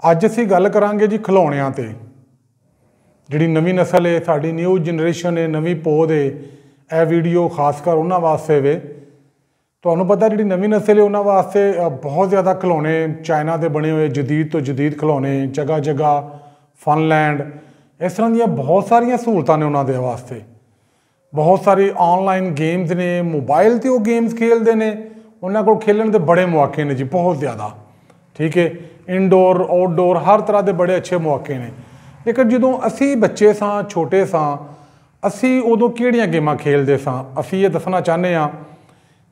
ਅੱਜ ਅਸੀਂ ਗੱਲ ਕਰਾਂਗੇ ਜੀ ਖਿਡੌਣਿਆਂ ਤੇ। ਜਿਹੜੀ ਨਵੀਂ ਨਸਲ ਹੈ, ਸਾਡੀ ਨਿਊ ਜਨਰੇਸ਼ਨ ਹੈ, ਨਵੀਂ ਪੋਦ ਹੈ, ਇਹ ਵੀਡੀਓ ਖਾਸ ਕਰ ਉਹਨਾਂ ਵਾਸਤੇ ਵੇ। ਤੁਹਾਨੂੰ ਪਤਾ ਜਿਹੜੀ ਨਵੀਂ ਨਸਲ ਹੈ ਉਹਨਾਂ ਵਾਸਤੇ ਬਹੁਤ ਜ਼ਿਆਦਾ ਖਿਡੌਣੇ ਚਾਈਨਾ ਦੇ ਬਣੇ ਹੋਏ ਜਦੀਦ ਤੋਂ ਜਦੀਦ ਖਿਡੌਣੇ, ਜਗ੍ਹਾ ਜਗ੍ਹਾ ਫਨਲੈਂਡ, ਇਸ ਤਰ੍ਹਾਂ ਦੀਆਂ ਬਹੁਤ ਸਾਰੀਆਂ ਸਹੂਲਤਾਂ ਨੇ ਉਹਨਾਂ ਦੇ ਵਾਸਤੇ। ਬਹੁਤ ਸਾਰੀ ਆਨਲਾਈਨ ਗੇਮਸ ਨੇ, ਮੋਬਾਈਲ 'ਤੇ ਉਹ ਗੇਮਸ ਖੇਡਦੇ ਨੇ, ਉਹਨਾਂ ਕੋਲ ਖੇਲਣ ਦੇ ਬੜੇ ਮੌਕੇ ਨੇ ਜੀ, ਬਹੁਤ ਜ਼ਿਆਦਾ। ਠੀਕ ਹੈ, ਇਨਡੋਰ ਆਊਟਡੋਰ ਹਰ ਤਰ੍ਹਾਂ ਦੇ ਬੜੇ ਅੱਛੇ ਮੌਕੇ ਨੇ। ਲੇਕਿਨ ਜਦੋਂ ਅਸੀਂ ਬੱਚੇ ਸਾਂ, ਛੋਟੇ ਸਾਂ, ਅਸੀਂ ਉਦੋਂ ਕਿਹੜੀਆਂ ਗੇਮਾਂ ਖੇਡਦੇ ਸਾਂ, ਅਸੀਂ ਇਹ ਦੱਸਣਾ ਚਾਹੁੰਦੇ ਹਾਂ।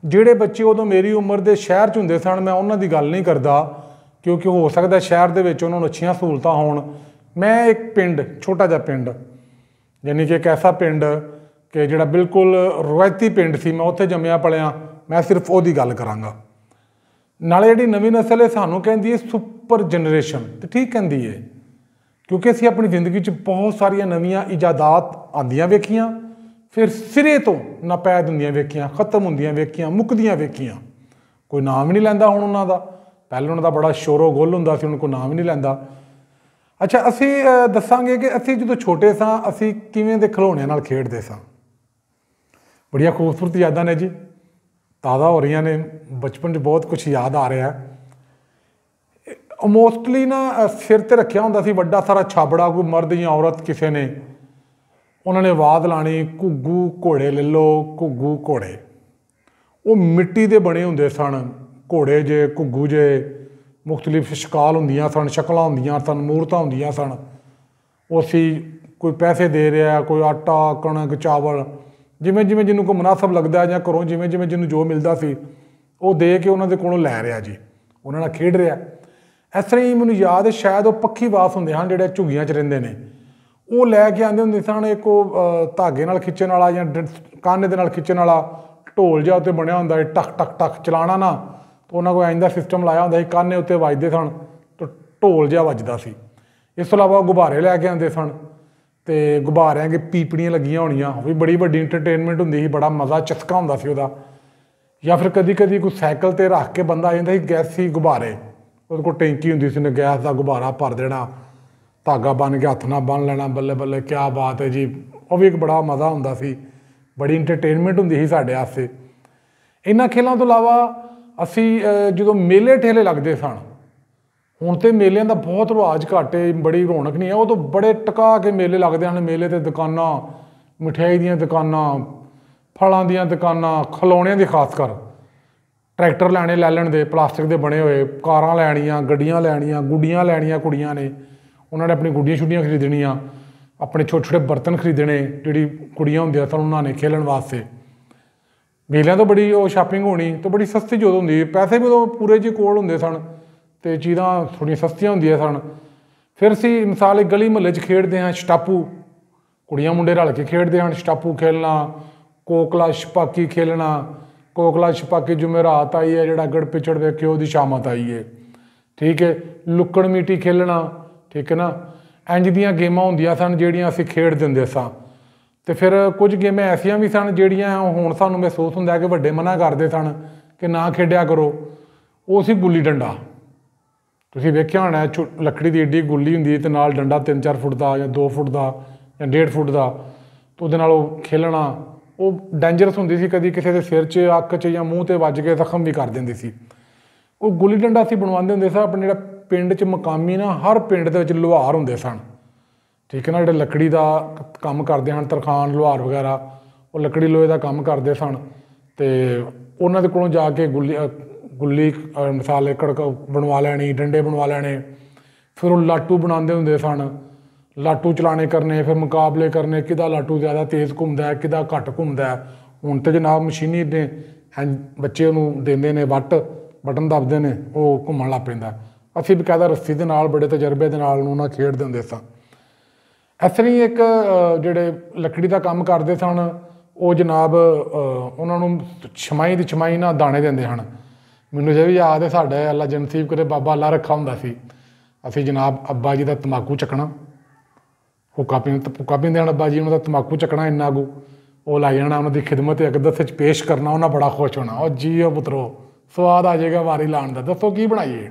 ਜਿਹੜੇ ਬੱਚੇ ਉਦੋਂ ਮੇਰੀ ਉਮਰ ਦੇ ਸ਼ਹਿਰ 'ਚ ਹੁੰਦੇ ਸਨ, ਮੈਂ ਉਹਨਾਂ ਦੀ ਗੱਲ ਨਹੀਂ ਕਰਦਾ, ਕਿਉਂਕਿ ਹੋ ਸਕਦਾ ਸ਼ਹਿਰ ਦੇ ਵਿੱਚ ਉਹਨਾਂ ਨੂੰ ਅੱਛੀਆਂ ਸਹੂਲਤਾਂ ਹੋਣ। ਮੈਂ ਇੱਕ ਪਿੰਡ, ਛੋਟਾ ਜਿਹਾ ਪਿੰਡ, ਯਾਨੀ ਕਿ ਇੱਕ ਐਸਾ ਪਿੰਡ ਕਿ ਜਿਹੜਾ ਬਿਲਕੁਲ ਰਵਾਇਤੀ ਪਿੰਡ ਸੀ, ਮੈਂ ਉੱਥੇ ਜੰਮਿਆ ਪਲਿਆ, ਮੈਂ ਸਿਰਫ ਉਹਦੀ ਗੱਲ ਕਰਾਂਗਾ। ਨਾਲੇ ਜਿਹੜੀ ਨਵੀਂ ਨਸਲ ਹੈ ਸਾਨੂੰ ਕਹਿੰਦੀ ਹੈ ਸੁਪਰ ਜਨਰੇਸ਼ਨ, ਅਤੇ ਠੀਕ ਕਹਿੰਦੀ ਹੈ, ਕਿਉਂਕਿ ਅਸੀਂ ਆਪਣੀ ਜ਼ਿੰਦਗੀ 'ਚ ਬਹੁਤ ਸਾਰੀਆਂ ਨਵੀਆਂ ਇਜਾਦਾਤ ਆਉਂਦੀਆਂ ਵੇਖੀਆਂ, ਫਿਰ ਸਿਰੇ ਤੋਂ ਨਾਪੈਦ ਹੁੰਦੀਆਂ ਵੇਖੀਆਂ, ਖਤਮ ਹੁੰਦੀਆਂ ਵੇਖੀਆਂ, ਮੁੱਕਦੀਆਂ ਵੇਖੀਆਂ। ਕੋਈ ਨਾਮ ਵੀ ਨਹੀਂ ਲੈਂਦਾ ਹੁਣ ਉਹਨਾਂ ਦਾ। ਪਹਿਲਾਂ ਉਹਨਾਂ ਦਾ ਬੜਾ ਸ਼ੋਰੋ ਗੁੱਲ ਹੁੰਦਾ ਸੀ, ਹੁਣ ਕੋਈ ਨਾਮ ਵੀ ਨਹੀਂ ਲੈਂਦਾ। ਅੱਛਾ, ਅਸੀਂ ਦੱਸਾਂਗੇ ਕਿ ਅਸੀਂ ਜਦੋਂ ਛੋਟੇ ਸਾਂ ਅਸੀਂ ਕਿਵੇਂ ਦੇ ਖਿਡੌਣਿਆਂ ਨਾਲ ਖੇਡਦੇ ਸਾਂ। ਬੜੀਆਂ ਖੂਬਸੂਰਤ ਯਾਦਾਂ ਨੇ ਜੀ, ਤਾਜ਼ਾ ਹੋ ਰਹੀਆਂ ਨੇ, ਬਚਪਨ 'ਚ ਬਹੁਤ ਕੁਛ ਯਾਦ ਆ ਰਿਹਾ। ਮੋਸਟਲੀ ਨਾ ਸਿਰ 'ਤੇ ਰੱਖਿਆ ਹੁੰਦਾ ਸੀ ਵੱਡਾ ਸਾਰਾ ਛਾਬੜਾ, ਕੋਈ ਮਰਦ ਜਾਂ ਔਰਤ ਕਿਸੇ ਨੇ, ਉਹਨਾਂ ਨੇ ਆਵਾਜ਼ ਲਾਣੀ, ਘੁੱਗੂ ਘੋੜੇ ਲੈ ਲਓ, ਘੁੱਗੂ ਘੋੜੇ। ਉਹ ਮਿੱਟੀ ਦੇ ਬਣੇ ਹੁੰਦੇ ਸਨ ਘੋੜੇ ਜੇ, ਘੁੱਗੂ ਜੇ, ਮੁਖਤਲਿਫ ਸ਼ਕਾਲ ਹੁੰਦੀਆਂ ਸਨ, ਸ਼ਕਲਾਂ ਹੁੰਦੀਆਂ ਸਨ, ਮੂਰਤਾਂ ਹੁੰਦੀਆਂ ਸਨ। ਉਹ ਅਸੀਂ ਕੋਈ ਪੈਸੇ ਦੇ ਰਿਹਾ, ਕੋਈ ਆਟਾ, ਕਣਕ, ਚਾਵਲ, ਜਿਵੇਂ ਜਿਵੇਂ ਜਿਹਨੂੰ ਕੋਈ ਮੁਨਾਸਬ ਲੱਗਦਾ, ਜਾਂ ਘਰੋਂ ਜਿਵੇਂ ਜਿਵੇਂ ਜਿਹਨੂੰ ਜੋ ਮਿਲਦਾ ਸੀ ਉਹ ਦੇ ਕੇ ਉਹਨਾਂ ਦੇ ਕੋਲੋਂ ਲੈ ਰਿਹਾ ਜੀ, ਉਹਨਾਂ ਨਾਲ ਖੇਡ ਰਿਹਾ। ਇਸ ਤਰ੍ਹਾਂ ਹੀ ਮੈਨੂੰ ਯਾਦ ਹੈ, ਸ਼ਾਇਦ ਉਹ ਪੱਖੀ ਬਾਸ ਹੁੰਦੇ ਹਨ ਜਿਹੜੇ ਝੁੱਗੀਆਂ 'ਚ ਰਹਿੰਦੇ ਨੇ, ਉਹ ਲੈ ਕੇ ਆਉਂਦੇ ਹੁੰਦੇ ਸਨ ਇੱਕ ਉਹ ਧਾਗੇ ਨਾਲ ਖਿੱਚਣ ਵਾਲਾ ਜਾਂ ਕਾਨੇ ਦੇ ਨਾਲ ਖਿੱਚਣ ਵਾਲਾ ਢੋਲ ਜਿਹਾ ਉੱਤੇ ਬਣਿਆ ਹੁੰਦਾ, ਟਕ ਟਕ ਟਕ ਚਲਾਉਣਾ ਨਾ, ਤਾਂ ਉਹਨਾਂ ਕੋਲ ਇੰਦਾ ਸਿਸਟਮ ਲਾਇਆ ਹੁੰਦਾ ਸੀ, ਕਾਨੇ ਉੱਤੇ ਵੱਜਦੇ ਸਨ ਤਾਂ ਢੋਲ ਜਿਹਾ ਵੱਜਦਾ ਸੀ। ਇਸ ਤੋਂ ਇਲਾਵਾ ਉਹ ਗੁਬਾਰੇ ਲੈ ਕੇ ਆਉਂਦੇ ਸਨ, ਅਤੇ ਗੁਬਾਰਿਆਂ ਕੇ ਪੀਪਣੀਆਂ ਲੱਗੀਆਂ ਹੋਣੀਆਂ, ਉਹ ਵੀ ਬੜੀ ਵੱਡੀ ਇੰਟਰਟੇਨਮੈਂਟ ਹੁੰਦੀ ਸੀ, ਬੜਾ ਮਜ਼ਾ ਚਸਕਾ ਹੁੰਦਾ ਸੀ ਉਹਦਾ। ਜਾਂ ਫਿਰ ਕਦੀ ਕਦੀ ਕੋਈ ਸਾਈਕਲ 'ਤੇ ਰੱਖ ਕੇ ਬੰਦਾ ਆ ਜਾਂਦਾ ਸੀ, ਗੈਸੀ ਗੁਬਾਰੇ, ਉਹਦੇ ਕੋਲ ਟੈਂਕੀ ਹੁੰਦੀ ਸੀ, ਉਹਨੇ ਗੈਸ ਦਾ ਗੁਬਾਰਾ ਭਰ ਦੇਣਾ, ਧਾਗਾ ਬੰਨ੍ਹ ਕੇ ਹੱਥ ਨਾਲ ਬੰਨ੍ਹ ਲੈਣਾ, ਬੱਲੇ ਬੱਲੇ ਕਿਆ ਬਾਤ ਹੈ ਜੀ। ਉਹ ਵੀ ਇੱਕ ਬੜਾ ਮਜ਼ਾ ਹੁੰਦਾ ਸੀ, ਬੜੀ ਇੰਟਰਟੇਨਮੈਂਟ ਹੁੰਦੀ ਸੀ ਸਾਡੇ ਵਾਸਤੇ। ਇਹਨਾਂ ਖੇਲਾਂ ਤੋਂ ਇਲਾਵਾ ਅਸੀਂ ਜਦੋਂ ਮੇਲੇ ਠੇਲੇ ਲੱਗਦੇ ਸਨ, ਹੁਣ ਤਾਂ ਮੇਲਿਆਂ ਦਾ ਬਹੁਤ ਰਿਵਾਜ ਘੱਟ ਹੈ, ਬੜੀ ਰੌਣਕ ਨਹੀਂ ਹੈ, ਉਦੋਂ ਬੜੇ ਟਕਾ ਕੇ ਮੇਲੇ ਲੱਗਦੇ ਹਨ। ਮੇਲੇ 'ਤੇ ਦੁਕਾਨਾਂ, ਮਠਿਆਈ ਦੀਆਂ ਦੁਕਾਨਾਂ, ਫਲਾਂ ਦੀਆਂ ਦੁਕਾਨਾਂ, ਖਿਡੌਣਿਆਂ ਦੀ ਖਾਸ ਕਰ, ਟਰੈਕਟਰ ਲੈਣੇ ਲੈ ਲੈਣ ਦੇ ਪਲਾਸਟਿਕ ਦੇ ਬਣੇ ਹੋਏ, ਕਾਰਾਂ ਲੈਣੀਆਂ, ਗੱਡੀਆਂ ਲੈਣੀਆਂ, ਗੁੱਡੀਆਂ ਲੈਣੀਆਂ ਕੁੜੀਆਂ ਨੇ, ਉਹਨਾਂ ਨੇ ਆਪਣੀ ਗੁੱਡੀਆਂ ਛੁੱਡੀਆਂ ਖਰੀਦਣੀਆਂ, ਆਪਣੇ ਛੋਟੇ ਛੋਟੇ ਬਰਤਨ ਖਰੀਦਣੇ, ਜਿਹੜੀ ਕੁੜੀਆਂ ਹੁੰਦੀਆਂ ਸਨ ਉਹਨਾਂ ਨੇ ਖੇਲਣ ਵਾਸਤੇ। ਮੇਲਿਆਂ ਤੋਂ ਬੜੀ ਉਹ ਸ਼ਾਪਿੰਗ ਹੋਣੀ, ਅਤੇ ਬੜੀ ਸਸਤੀ ਜਦੋਂ ਹੁੰਦੀ, ਪੈਸੇ ਵੀ ਉਦੋਂ ਪੂਰੇ ਜਿਹੇ ਕੋਲ ਹੁੰਦੇ ਸਨ, ਅਤੇ ਚੀਜ਼ਾਂ ਥੋੜ੍ਹੀਆਂ ਸਸਤੀਆਂ ਹੁੰਦੀਆਂ ਸਨ। ਫਿਰ ਅਸੀਂ ਮਿਸਾਲ ਇੱਕ ਗਲੀ ਮੁਹੱਲੇ 'ਚ ਖੇਡਦੇ ਹਾਂ ਸਟਾਪੂ, ਕੁੜੀਆਂ ਮੁੰਡੇ ਰਲ ਕੇ ਖੇਡਦੇ ਹਨ, ਸਟਾਪੂ ਖੇਲਣਾ, ਕੋਕਲਾ ਛਪਾਕੀ ਖੇਲਣਾ। ਕੋਕਲਾ ਛਪਾਕੀ ਜੁਮੇਰਾਤ ਆਈ ਹੈ, ਜਿਹੜਾ ਗੜ ਪਿਛੜ ਵੇਖੇ ਉਹਦੀ ਸ਼ਾਮਤ ਆਈ ਹੈ। ਠੀਕ ਹੈ, ਲੁੱਕਣ ਮੀਟੀ ਖੇਲਣਾ, ਠੀਕ ਹੈ ਨਾ। ਇੰਝ ਦੀਆਂ ਗੇਮਾਂ ਹੁੰਦੀਆਂ ਸਨ ਜਿਹੜੀਆਂ ਅਸੀਂ ਖੇਡ ਦਿੰਦੇ ਸਾਂ। ਅਤੇ ਫਿਰ ਕੁਝ ਗੇਮਾਂ ਐਸੀਆਂ ਵੀ ਸਨ ਜਿਹੜੀਆਂ ਹੁਣ ਸਾਨੂੰ ਮਹਿਸੂਸ ਹੁੰਦਾ ਕਿ ਵੱਡੇ ਮਨਾ ਕਰਦੇ ਸਨ ਕਿ ਨਾ ਖੇਡਿਆ ਕਰੋ। ਉਹ ਸੀ ਗੁੱਲੀ ਡੰਡਾ। ਤੁਸੀਂ ਵੇਖਿਆ ਹੋਣਾ, ਲੱਕੜੀ ਦੀ ਏਡੀ ਗੁੱਲੀ ਹੁੰਦੀ ਅਤੇ ਨਾਲ ਡੰਡਾ 3-4 ਫੁੱਟ ਦਾ ਜਾਂ 2 ਫੁੱਟ ਦਾ ਜਾਂ 1.5 ਫੁੱਟ ਦਾ, ਅਤੇ ਉਹਦੇ ਨਾਲ ਉਹ ਖੇਲਣਾ। ਉਹ ਡੇਂਜਰਸ ਹੁੰਦੀ ਸੀ, ਕਦੀ ਕਿਸੇ ਦੇ ਸਿਰ 'ਚ, ਅੱਖ 'ਚ ਜਾਂ ਮੂੰਹ 'ਤੇ ਵੱਜ ਕੇ ਜ਼ਖਮ ਵੀ ਕਰ ਦਿੰਦੀ ਸੀ। ਉਹ ਗੁੱਲੀ ਡੰਡਾ ਅਸੀਂ ਬਣਵਾਉਂਦੇ ਹੁੰਦੇ ਸਾਂ ਆਪਣੇ ਜਿਹੜਾ ਪਿੰਡ 'ਚ ਮਕਾਮੀ ਨਾ, ਹਰ ਪਿੰਡ ਦੇ ਵਿੱਚ ਲੁਹਾਰ ਹੁੰਦੇ ਸਨ, ਠੀਕ ਹੈ ਨਾ, ਜਿਹੜੇ ਲੱਕੜੀ ਦਾ ਕੰਮ ਕਰਦੇ ਹਨ, ਤਰਖਾਣ ਲੁਹਾਰ ਵਗੈਰਾ, ਉਹ ਲੱਕੜੀ ਲੋਹੇ ਦਾ ਕੰਮ ਕਰਦੇ ਸਨ। ਅਤੇ ਉਹਨਾਂ ਦੇ ਕੋਲੋਂ ਜਾ ਕੇ ਗੁੱਲੀ ਮਸਾਲੇ ਕੜਕ ਬਣਵਾ ਲੈਣੀ, ਡੰਡੇ ਬਣਵਾ ਲੈਣੇ। ਫਿਰ ਉਹ ਲਾਟੂ ਬਣਾਉਂਦੇ ਹੁੰਦੇ ਸਨ, ਲਾਟੂ ਚਲਾਣੇ ਕਰਨੇ, ਫਿਰ ਮੁਕਾਬਲੇ ਕਰਨੇ, ਕਿਹਦਾ ਲਾਟੂ ਜ਼ਿਆਦਾ ਤੇਜ਼ ਘੁੰਮਦਾ, ਕਿਹਦਾ ਘੱਟ ਘੁੰਮਦਾ। ਹੁਣ ਤਾਂ ਜਨਾਬ ਮਸ਼ੀਨੀ ਨੇ, ਬੱਚੇ ਉਹਨੂੰ ਦਿੰਦੇ ਨੇ ਵੱਟ, ਬਟਨ ਦੱਬਦੇ ਨੇ, ਉਹ ਘੁੰਮਣ ਲੱਗ ਪੈਂਦਾ। ਅਸੀਂ ਬਕਾਇਦਾ ਰੱਸੀ ਦੇ ਨਾਲ ਬੜੇ ਤਜਰਬੇ ਦੇ ਨਾਲ ਉਹਨੂੰ ਖੇਡਦੇ ਹੁੰਦੇ ਸਾਂ। ਇਸ ਤਰ੍ਹਾਂ ਹੀ ਇੱਕ ਜਿਹੜੇ ਲੱਕੜੀ ਦਾ ਕੰਮ ਕਰਦੇ ਸਨ, ਉਹ ਜਨਾਬ ਉਹਨਾਂ ਨੂੰ ਛਮਾਈ ਦੀ ਛਮਾਈ ਨਾਲ ਦਾਣੇ ਦਿੰਦੇ ਹਨ। ਮੈਨੂੰ ਜੇ ਵੀ ਯਾਦ ਹੈ, ਸਾਡੇ ਅੱਲਾ ਜਨਸੀਬ ਕਰੇ ਬਾਬਾ ਅੱਲਾ ਰੱਖਾ ਹੁੰਦਾ ਸੀ, ਅਸੀਂ ਜਨਾਬ ਅੱਬਾ ਜੀ ਦਾ ਤੰਬਾਕੂ ਚੱਕਣਾ, ਹੁੱਕਾ ਪੀਂਦੇ ਹਨ ਅੱਬਾ ਜੀ, ਉਹਨਾਂ ਦਾ ਤੰਬਾਕੂ ਚੱਕਣਾ ਇੰਨਾ ਕੁ, ਉਹ ਲੱਗ ਜਾਣਾ ਉਹਨਾਂ ਦੀ ਖਿਦਮਤ ਅਕਦਸ 'ਚ ਪੇਸ਼ ਕਰਨਾ, ਉਹਨਾਂ ਬੜਾ ਖੁਸ਼ ਹੋਣਾ। ਉਹ ਜੀ ਉਹ ਪੁੱਤਰੋ, ਸਵਾਦ ਆ ਜਾਏਗਾ ਵਾਰੀ ਲਾਉਣ ਦਾ, ਦੱਸੋ ਕੀ ਬਣਾਈਏ।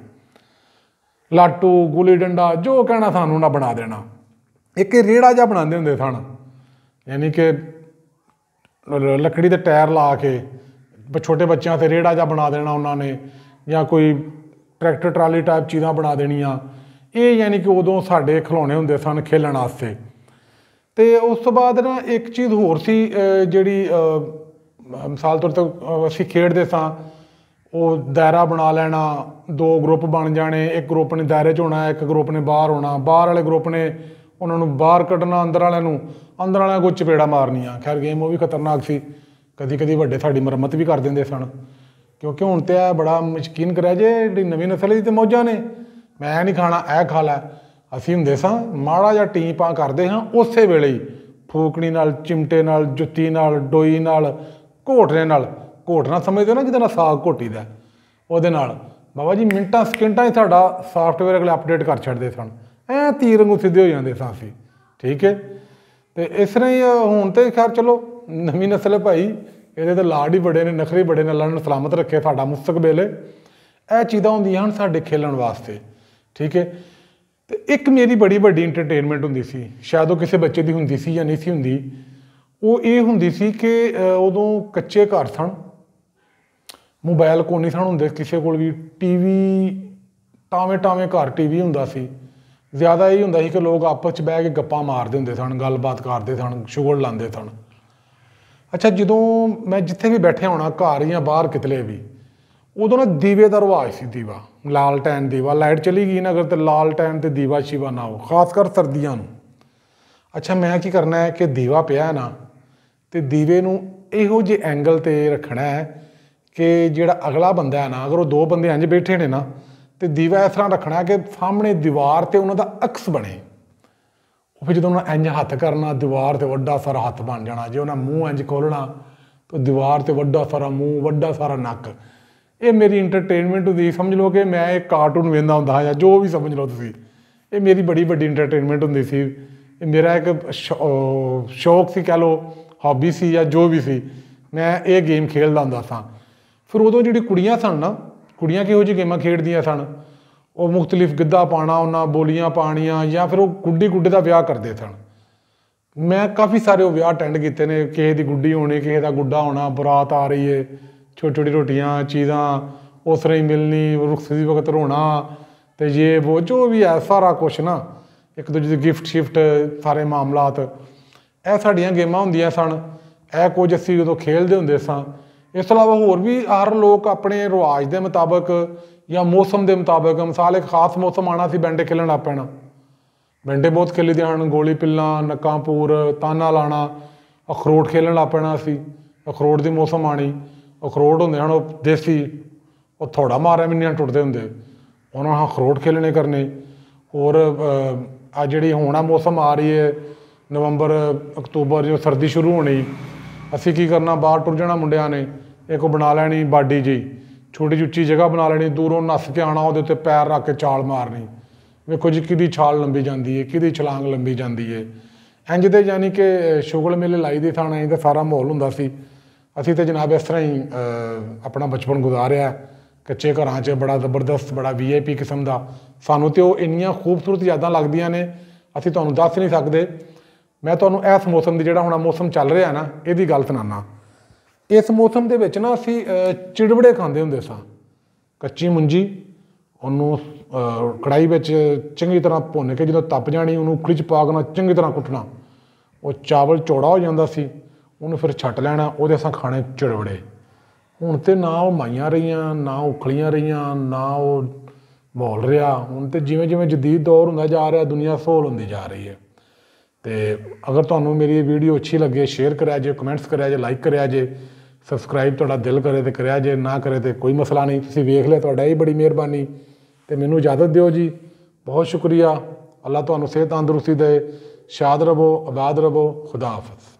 ਲਾਟੂ ਗੁੱਲੀ ਡੰਡਾ ਜੋ ਕਹਿਣਾ ਸਾਨੂੰ ਨਾ ਬਣਾ ਦੇਣਾ। ਇੱਕ ਰੇੜਾ ਜਿਹਾ ਬਣਾਉਂਦੇ ਹੁੰਦੇ ਸਨ, ਯਾਨੀ ਕਿ ਲੱਕੜੀ ਦੇ ਟਾਇਰ ਲਾ ਕੇ ਛੋਟੇ ਬੱਚਿਆਂ 'ਤੇ ਰੇੜਾ ਜਿਹਾ ਬਣਾ ਦੇਣਾ ਉਹਨਾਂ ਨੇ, ਜਾਂ ਕੋਈ ਟਰੈਕਟਰ ਟਰਾਲੀ ਟਾਈਪ ਚੀਜ਼ਾਂ ਬਣਾ ਦੇਣੀਆਂ। ਇਹ ਯਾਨੀ ਕਿ ਉਦੋਂ ਸਾਡੇ ਖਿਡੌਣੇ ਹੁੰਦੇ ਸਨ ਖੇਲਣ ਵਾਸਤੇ। ਅਤੇ ਉਸ ਤੋਂ ਬਾਅਦ ਨਾ ਇੱਕ ਚੀਜ਼ ਹੋਰ ਸੀ ਜਿਹੜੀ ਮਿਸਾਲ ਤੌਰ 'ਤੇ ਅਸੀਂ ਖੇਡਦੇ ਸਾਂ, ਉਹ ਦਾਇਰਾ ਬਣਾ ਲੈਣਾ, 2 ਗਰੁੱਪ ਬਣ ਜਾਣੇ, ਇੱਕ ਗਰੁੱਪ ਨੇ ਦਾਇਰੇ 'ਚ ਹੋਣਾ, ਇੱਕ ਗਰੁੱਪ ਨੇ ਬਾਹਰ ਹੋਣਾ। ਬਾਹਰ ਵਾਲੇ ਗਰੁੱਪ ਨੇ ਉਹਨਾਂ ਨੂੰ ਬਾਹਰ ਕੱਢਣਾ, ਅੰਦਰ ਵਾਲਿਆਂ ਕੋਲ ਚਪੇੜਾ ਮਾਰਨੀਆਂ। ਖੈਰ ਗੇਮ ਉਹ ਵੀ ਖਤਰਨਾਕ ਸੀ, ਕਦੀ ਕਦੀ ਵੱਡੇ ਸਾਡੀ ਮੁਰੰਮਤ ਵੀ ਕਰ ਦਿੰਦੇ ਸਨ, ਕਿਉਂਕਿ ਹੁਣ ਤਾਂ ਇਹ ਬੜਾ ਯਕੀਨ ਕਰਿਆ ਜੇ ਜਿਹੜੀ ਨਵੀਂ ਨਸਲ ਦੀ ਤਾਂ ਮੌਜਾਂ ਨੇ, ਮੈਂ ਨਹੀਂ ਖਾਣਾ ਇਹ ਖਾ ਲੈ। ਅਸੀਂ ਹੁੰਦੇ ਸਾਂ ਮਾੜਾ ਜਿਹਾ ਟੀ ਪਾ ਕਰਦੇ ਹਾਂ, ਉਸੇ ਵੇਲੇ ਹੀ ਫੂਕਣੀ ਨਾਲ, ਚਿਮਟੇ ਨਾਲ, ਜੁੱਤੀ ਨਾਲ, ਡੋਈ ਨਾਲ, ਘੋਟਣਾ ਸਮਝਦੇ ਨਾ ਜਿਹਦੇ ਨਾਲ ਸਾਗ ਘੋਟੀਦਾ, ਉਹਦੇ ਨਾਲ ਬਾਬਾ ਜੀ ਮਿੰਟਾਂ ਸਕਿੰਟਾਂ ਹੀ ਸਾਡਾ ਸਾਫਟਵੇਅਰ ਅਗਲੇ ਅਪਡੇਟ ਕਰ ਛੱਡਦੇ ਸਨ। ਐਂ ਤੀਰ ਵਾਂਗੂ ਸਿੱਧੇ ਹੋ ਜਾਂਦੇ ਸਾਂ ਅਸੀਂ, ਠੀਕ ਹੈ। ਅਤੇ ਇਸ ਤਰ੍ਹਾਂ ਹੀ ਹੁਣ ਤਾਂ ਖੈਰ ਚਲੋ ਨਵੀਂ ਨਸਲ ਭਾਈ, ਇਹਦੇ ਤਾਂ ਲਾਡ ਹੀ ਬੜੇ ਨੇ, ਨਖਰੇ ਬੜੇ ਨੇ, ਅੱਲਾ ਨੇ ਸਲਾਮਤ ਰੱਖੇ ਸਾਡਾ ਮੁਸਤਕਬਲ। ਇਹ ਚੀਜ਼ਾਂ ਹੁੰਦੀਆਂ ਹਨ ਸਾਡੇ ਖੇਲਣ ਵਾਸਤੇ, ਠੀਕ ਹੈ। ਅਤੇ ਇੱਕ ਮੇਰੀ ਬੜੀ ਵੱਡੀ ਇੰਟਰਟੇਨਮੈਂਟ ਹੁੰਦੀ ਸੀ, ਸ਼ਾਇਦ ਉਹ ਕਿਸੇ ਬੱਚੇ ਦੀ ਹੁੰਦੀ ਸੀ ਜਾਂ ਨਹੀਂ ਸੀ ਹੁੰਦੀ, ਉਹ ਇਹ ਹੁੰਦੀ ਸੀ ਕਿ ਉਦੋਂ ਕੱਚੇ ਘਰ ਸਨ, ਮੋਬਾਇਲ ਕੋਲ ਨਹੀਂ ਸਨ ਹੁੰਦੇ ਕਿਸੇ ਕੋਲ ਵੀ, ਟੀ ਵੀ ਟਾਵੇਂ ਘਰ ਟੀ ਵੀ ਹੁੰਦਾ ਸੀ। ਜ਼ਿਆਦਾ ਇਹ ਹੁੰਦਾ ਸੀ ਕਿ ਲੋਕ ਆਪਸ 'ਚ ਬਹਿ ਕੇ ਗੱਪਾਂ ਮਾਰਦੇ ਹੁੰਦੇ ਸਨ, ਗੱਲਬਾਤ ਕਰਦੇ ਸਨ, ਸ਼ੁਗਰ ਲਾਉਂਦੇ ਸਨ। ਅੱਛਾ, ਜਦੋਂ ਮੈਂ ਜਿੱਥੇ ਵੀ ਬੈਠਿਆ ਹੋਣਾ ਘਰ ਜਾਂ ਬਾਹਰ ਕਿਤਲੇ ਵੀ, ਉਦੋਂ ਨਾ ਦੀਵੇ ਦਾ ਰਿਵਾਜ ਸੀ, ਦੀਵਾ, ਲਾਲਟੈਨ ਦੀਵਾ। ਲਾਈਟ ਚਲੀ ਗਈ ਨਾ ਅਗਰ ਤਾਂ ਲਾਲਟੈਨ ਅਤੇ ਦੀਵਾ ਸ਼ਿਵਾ ਨਾ ਹੋ, ਖਾਸ ਕਰ ਸਰਦੀਆਂ ਨੂੰ। ਅੱਛਾ, ਮੈਂ ਕੀ ਕਰਨਾ ਹੈ ਕਿ ਦੀਵਾ ਪਿਆ ਨਾ, ਅਤੇ ਦੀਵੇ ਨੂੰ ਇਹੋ ਜਿਹੇ ਐਂਗਲ 'ਤੇ ਰੱਖਣਾ ਹੈ ਕਿ ਜਿਹੜਾ ਅਗਲਾ ਬੰਦਾ ਹੈ ਨਾ, ਅਗਰ ਉਹ 2 ਬੰਦੇ ਇੰਝ ਬੈਠੇ ਨੇ ਨਾ, ਅਤੇ ਦੀਵਾ ਇਸ ਤਰ੍ਹਾਂ ਰੱਖਣਾ ਕਿ ਸਾਹਮਣੇ ਦੀਵਾਰ 'ਤੇ ਉਹਨਾਂ ਦਾ ਅਕਸ ਬਣੇ। ਉਹ ਫਿਰ ਜਦੋਂ ਉਹਨਾਂ ਇੰਝ ਹੱਥ ਕਰਨਾ, ਦੀਵਾਰ 'ਤੇ ਵੱਡਾ ਸਾਰਾ ਹੱਥ ਬਣ ਜਾਣਾ। ਜੇ ਉਹਨਾਂ ਮੂੰਹ ਇੰਝ ਖੋਲ੍ਹਣਾ ਤਾਂ ਦੀਵਾਰ 'ਤੇ ਵੱਡਾ ਸਾਰਾ ਮੂੰਹ, ਵੱਡਾ ਸਾਰਾ ਨੱਕ। ਇਹ ਮੇਰੀ ਇੰਟਰਟੇਨਮੈਂਟ ਹੁੰਦੀ, ਸਮਝ ਲਓ ਕਿ ਮੈਂ ਇੱਕ ਕਾਰਟੂਨ ਵੇਖਦਾ ਹੁੰਦਾ ਜਾਂ ਜੋ ਵੀ ਸਮਝ ਲਓ ਤੁਸੀਂ। ਇਹ ਮੇਰੀ ਬੜੀ ਵੱਡੀ ਇੰਟਰਟੇਨਮੈਂਟ ਹੁੰਦੀ ਸੀ। ਇਹ ਮੇਰਾ ਇੱਕ ਸ਼ੌਕ ਸੀ, ਕਹਿ ਲਓ ਹੌਬੀ ਸੀ ਜਾਂ ਜੋ ਵੀ ਸੀ, ਮੈਂ ਇਹ ਗੇਮ ਖੇਡਦਾ ਹੁੰਦਾ ਸਾਂ। ਫਿਰ ਉਦੋਂ ਜਿਹੜੀ ਕੁੜੀਆਂ ਸਨ ਨਾ, ਕੁੜੀਆਂ ਕਿਹੋ ਜਿਹੀ ਗੇਮਾਂ ਖੇਡਦੀਆਂ ਸਨ, ਉਹ ਮੁਖਤਲਿਫ ਗਿੱਧਾ ਪਾਉਣਾ, ਉਹਨਾਂ ਬੋਲੀਆਂ ਪਾਉਣੀਆਂ, ਜਾਂ ਫਿਰ ਉਹ ਗੁੱਡੀ ਦਾ ਵਿਆਹ ਕਰਦੇ ਸਨ। ਮੈਂ ਕਾਫੀ ਸਾਰੇ ਉਹ ਵਿਆਹ ਅਟੈਂਡ ਕੀਤੇ ਨੇ, ਕਿਸੇ ਦੀ ਗੁੱਡੀ ਹੋਣੀ, ਕਿਸੇ ਦਾ ਗੁੱਡਾ ਹੋਣਾ, ਬਰਾਤ ਆ ਰਹੀ ਹੈ, ਛੋਟੀ ਰੋਟੀਆਂ ਚੀਜ਼ਾਂ ਉਸ ਤਰ੍ਹਾਂ ਹੀ ਮਿਲਣੀ, ਰੁਖਸਤੀ ਵਕਤ ਰੋਣਾ, ਅਤੇ ਜੇ ਉਹ ਜੋ ਵੀ ਹੈ ਸਾਰਾ ਕੁਛ ਨਾ, ਇੱਕ ਦੂਜੇ ਦੀ ਗਿਫਟ ਸ਼ਿਫਟ, ਸਾਰੇ ਮਾਮਲਾਤ, ਇਹ ਸਾਡੀਆਂ ਗੇਮਾਂ ਹੁੰਦੀਆਂ ਸਨ। ਇਹ ਕੁਝ ਅਸੀਂ ਉਦੋਂ ਖੇਡਦੇ ਹੁੰਦੇ ਸਾਂ। ਇਸ ਤੋਂ ਇਲਾਵਾ ਹੋਰ ਵੀ ਹਰ ਲੋਕ ਆਪਣੇ ਰਿਵਾਜ ਦੇ ਮੁਤਾਬਕ ਜਾਂ ਮੌਸਮ ਦੇ ਮੁਤਾਬਕ, ਮਿਸਾਲ ਇੱਕ ਖਾਸ ਮੌਸਮ ਆਉਣਾ ਸੀ, ਬੈਂਡੇ ਖੇਲਣ ਲੱਗ ਪੈਣਾ। ਬੈਂਡੇ ਬਹੁਤ ਖੇਲੀਦੇ ਹਨ, ਗੋਲੀ ਪਿੱਲਾਂ, ਨੱਕਾਂਪੂਰ, ਤਾਨਾ ਲਾਣਾ, ਅਖਰੋਟ ਖੇਲਣ ਲੱਗ ਪੈਣਾ ਸੀ। ਅਖਰੋਟ ਦੀ ਮੌਸਮ ਆਉਣੀ, ਅਖਰੋਟ ਹੁੰਦੇ ਹਨ ਉਹ ਦੇਸੀ, ਉਹ ਥੋੜਾ ਮਾਰਿਆ ਵੀ ਨਹੀਂ ਟੁੱਟਦੇ ਹੁੰਦੇ, ਉਹਨਾਂ ਨਾਲ ਅਖਰੋਟ ਖੇਲਣੇ ਕਰਨੇ। ਹੋਰ ਆ ਜਿਹੜੀ ਹੁਣ ਆ ਮੌਸਮ ਆ ਰਹੀ ਹੈ ਨਵੰਬਰ ਅਕਤੂਬਰ, ਜੋ ਸਰਦੀ ਸ਼ੁਰੂ ਹੋਣੀ, ਅਸੀਂ ਕੀ ਕਰਨਾ, ਬਾਹਰ ਟੁਰ ਜਾਣਾ ਮੁੰਡਿਆਂ ਨੇ, ਇੱਕ ਬਣਾ ਲੈਣੀ ਬਾਡੀ ਜਿਹੀ, ਛੋਟੀ ਜਿਹੀ ਉੱਚੀ ਜਗ੍ਹਾ ਬਣਾ ਲੈਣੀ, ਦੂਰੋਂ ਨੱਸ ਕੇ ਆਉਣਾ, ਉਹਦੇ ਉੱਤੇ ਪੈਰ ਰੱਖ ਕੇ ਛਾਲ ਮਾਰਨੀ। ਵੇਖੋ ਜੀ ਕਿਹਦੀ ਛਾਲ ਲੰਬੀ ਜਾਂਦੀ ਹੈ, ਕਿਹਦੀ ਛਲਾਂਗ ਲੰਬੀ ਜਾਂਦੀ ਹੈ। ਇੰਝ ਦੇ ਯਾਨੀ ਕਿ ਸ਼ੁਗਲ ਮੇਲੇ ਲਾਈ ਦੇ ਥਾਣਾ, ਇੰਝ ਦਾ ਸਾਰਾ ਮਾਹੌਲ ਹੁੰਦਾ ਸੀ। ਅਸੀਂ ਤਾਂ ਜਨਾਬ ਇਸ ਤਰ੍ਹਾਂ ਹੀ ਆਪਣਾ ਬਚਪਨ ਗੁਜ਼ਾਰਿਆ, ਕੱਚੇ ਘਰਾਂ 'ਚ, ਬੜਾ ਜ਼ਬਰਦਸਤ, ਬੜਾ VIP ਕਿਸਮ ਦਾ। ਸਾਨੂੰ ਤਾਂ ਉਹ ਇੰਨੀਆਂ ਖੂਬਸੂਰਤ ਯਾਦਾਂ ਲੱਗਦੀਆਂ ਨੇ, ਅਸੀਂ ਤੁਹਾਨੂੰ ਦੱਸ ਨਹੀਂ ਸਕਦੇ। ਮੈਂ ਤੁਹਾਨੂੰ ਇਸ ਮੌਸਮ ਦੀ, ਜਿਹੜਾ ਹੁਣ ਮੌਸਮ ਚੱਲ ਰਿਹਾ ਨਾ, ਇਹਦੀ ਗੱਲ ਸੁਣਾਉਂਦਾ। ਇਸ ਮੌਸਮ ਦੇ ਵਿੱਚ ਨਾ ਅਸੀਂ ਚਿੜਵੜੇ ਖਾਂਦੇ ਹੁੰਦੇ ਸਾਂ, ਕੱਚੀ ਮੁੰਜੀ, ਉਹਨੂੰ ਕੜਾਹੀ ਵਿੱਚ ਚੰਗੀ ਤਰ੍ਹਾਂ ਭੁੰਨ ਕੇ ਜਦੋਂ ਤਪ ਜਾਣੀ, ਉਹਨੂੰ ਉਖਲੀ 'ਚ ਪਾ ਕੇ ਚੰਗੀ ਤਰ੍ਹਾਂ ਕੁੱਟਣਾ, ਉਹ ਚਾਵਲ ਚੌੜਾ ਹੋ ਜਾਂਦਾ ਸੀ, ਉਹਨੂੰ ਫਿਰ ਛੱਟ ਲੈਣਾ, ਉਹਦੇ ਅਸਾਂ ਖਾਣੇ ਚਿੜਵੜੇ। ਹੁਣ ਤਾਂ ਨਾ ਉਹ ਮਾਈਆਂ ਰਹੀਆਂ, ਨਾ ਉਖਲੀਆਂ ਰਹੀਆਂ, ਨਾ ਉਹ ਮਾਹੌਲ ਰਿਹਾ। ਹੁਣ ਤਾਂ ਜਿਵੇਂ ਜਿਵੇਂ ਜਦੀਦ ਦੌਰ ਹੁੰਦਾ ਜਾ ਰਿਹਾ, ਦੁਨੀਆ ਸਹੂਲ ਹੁੰਦੀ ਜਾ ਰਹੀ ਹੈ। ਅਤੇ ਅਗਰ ਤੁਹਾਨੂੰ ਮੇਰੀ ਇਹ ਵੀਡੀਓ ਅੱਛੀ ਲੱਗੇ, ਸ਼ੇਅਰ ਕਰਿਆ ਜੇ, ਕਮੈਂਟਸ ਕਰਿਆ ਜੇ, ਲਾਈਕ ਕਰਿਆ ਜੇ, ਸਬਸਕ੍ਰਾਈਬ ਤੁਹਾਡਾ ਦਿਲ ਕਰੇ ਤਾਂ ਕਰਿਆ ਜੇ, ਨਾ ਕਰੇ ਤਾਂ ਕੋਈ ਮਸਲਾ ਨਹੀਂ। ਤੁਸੀਂ ਵੇਖ ਲਿਆ, ਤੁਹਾਡਾ ਹੀ ਬੜੀ ਮਿਹਰਬਾਨੀ। ਅਤੇ ਮੈਨੂੰ ਇਜਾਜ਼ਤ ਦਿਓ ਜੀ, ਬਹੁਤ ਸ਼ੁਕਰੀਆ। ਅੱਲਾ ਤੁਹਾਨੂੰ ਸਿਹਤ ਤੰਦਰੁਸਤੀ ਦੇ, ਸ਼ਾਦ ਰਵੋ, ਆਬਾਦ ਰਵੋ, ਖੁਦਾ ਹਾਫਿਜ਼।